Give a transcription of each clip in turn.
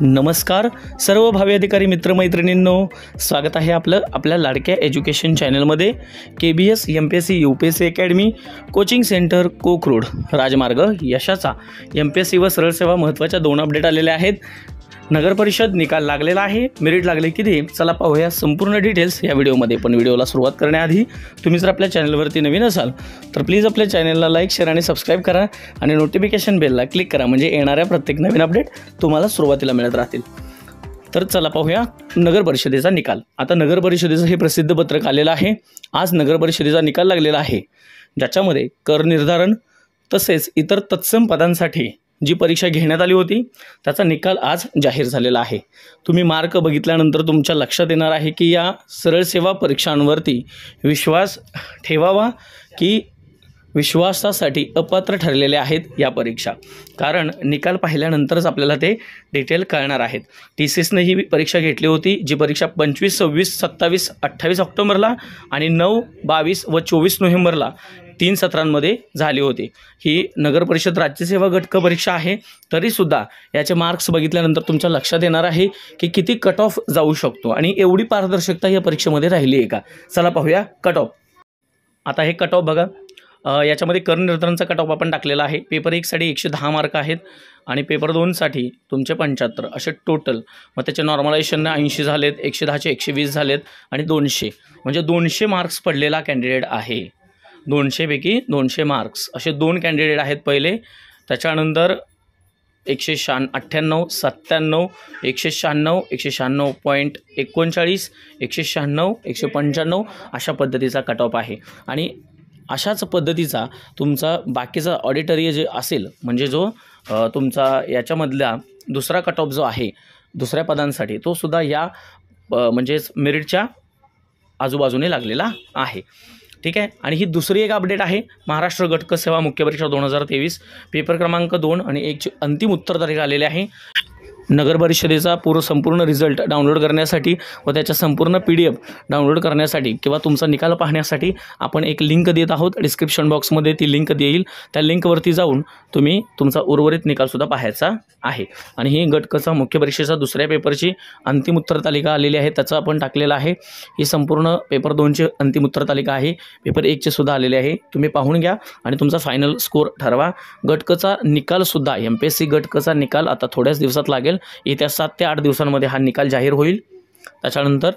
नमस्कार सर्व भावी अधिकारी मित्रमैत्रिणींनो, स्वागत आहे आपल्या लाडक्या एज्युकेशन चॅनलमध्ये। KBS MPSC UPSC academy coaching centre Kokrud राजमार्ग यशाचा MPSC व सरळ सेवा महत्त्वाच्या 2 अपडेट आलेले आहेत। नगर परिषद निकाल लागलेला आहे, मेरिट लागले किती, चला पाहूया संपूर्ण डिटेल्स या व्हिडिओमध्ये। पण व्हिडिओला सुरुवात करण्याआधी तुम्ही जर आपल्या चॅनलवरती नवीन असाल तर प्लीज आपल्या चॅनलला लाईक, शेअर आणि सबस्क्राइब करा आणि नोटिफिकेशन बेलला क्लिक करा, म्हणजे येणाऱ्या प्रत्येक नवीन अपडेट तुम्हाला सुरुवातीला मिळत राहतील। तर चला पाहूया नगर परिषदेचा निकाल। आता नगर परिषदेचं हे प्रसिद्ध पत्रक आलेलं आहे। आज नगर परिषदेचा निकाल लागलेला आहे, ज्याच्यामध्ये कर निर्धारण तसेच इतर तत्सम पदांसाठी जी परीक्षा घेण्यात आली होती त्याचा निकाल आज जाहीर झालेला आहे। तुम्ही मार्क बघितल्यानंतर तुमच्या लक्षात येणार आहे की या सरळ सेवा परीक्षांवरती विश्वास ठेवावा की विश्वासासाठी अपात्र ठरलेले आहेत या परीक्षा, कारण निकाल पाहिल्यानंतरच आपल्याला ते डिटेल कळणार आहेत। TCSने ही परीक्षा घेतली होती, जी परीक्षा 25, 26, 27, 28 ऑक्टोबरला आणि 9, 22 व 24 नोव्हेंबरला 3 सत्रांमध्ये झाली होती। ही नगर परिषद राज्यसेवा गट क परीक्षा आहे, तरीसुद्धा याचे मार्क्स बघितल्यानंतर तुमच्या लक्षात येणार आहे की किती कट ऑफ जाऊ शकतो आणि एवढी पारदर्शकता या परीक्षेमध्ये राहिली आहे का। चला पाहूया कट ऑफ। आता हे कट ऑफ बघा, याच्यामध्ये कर निर्धारणचा कट ऑफ आपण टाकलेला आहे। पेपर 1 साठी 110 मार्क आहेत आणि पेपर 2 साठी तुमचे 75 असे टोटल। मग त्याचे नॉर्मलायझेशनने 80 झालेत, 110चे 120 झालेत आणि 200 म्हणजे 200 मार्क्स पडलेला कॅन्डिडेट आहे। 200 पैकी 200 मार्क्स असे 2 कॅन्डिडेट आहेत पहिले। त्याच्यानंतर 198, 97, 196, 196.39, 196, 195 अशा पद्धतीचा कट ऑफ आहे। आणि अशाच पद्धतीचा तुमचा बाकीचा ऑडिटरी जे असेल, म्हणजे जो तुमचा याच्यामधला दुसरा कट ऑफ जो आहे दुसऱ्या पदांसाठी, तो सुद्धा या म्हणजेच मेरिटच्या आजूबाजूने लागलेला आहे। ठीक आहे। आणि ही दुसरी एक अपडेट आहे, महाराष्ट्र गट क सेवा मुख्य परीक्षा 2023 पेपर क्रमांक 2 आणि 1 ची अंतिम उत्तर तारीख आलेली आहे। नगर परिषदेचा संपूर्ण रिझल्ट डाउनलोड करण्यासाठी व त्याच्या संपूर्ण PDF डाउनलोड करण्यासाठी किंवा तुमचा निकाल पाहण्यासाठी आपण एक लिंक देत आहोत। डिस्क्रिप्शन बॉक्समध्ये ती लिंक देईल, त्या लिंकवरती जाऊन तुम्ही तुमचा उर्वरित निकालसुद्धा पाहायचा आहे। आणि ही गट कचा मुख्य परीक्षेचा दुसऱ्या पेपरची अंतिम उत्तर तालिका आलेली आहे, त्याचं आपण टाकलेलं आहे। ही संपूर्ण पेपर 2ची अंतिम उत्तर तालिका आहे, पेपर 1 चे सुद्धा आलेले आहे। तुम्ही पाहून घ्या आणि तुमचा फायनल स्कोर ठरवा। गट कचा निकालसुद्धा MPSC गट कचा निकाल आता थोड्याच दिवसात लागेल। येत्या 7 ते 8 दिवसांमध्ये हा निकाल जाहीर होईल। त्याच्यानंतर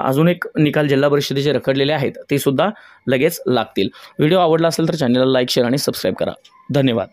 अजून एक निकाल जिल्हा परिषदेचे रखडलेले आहेत ते सुद्धा लगेच लागतील। व्हिडिओ आवडला असेल तर चॅनलला लाईक, शेअर आणि सबस्क्राइब करा। धन्यवाद।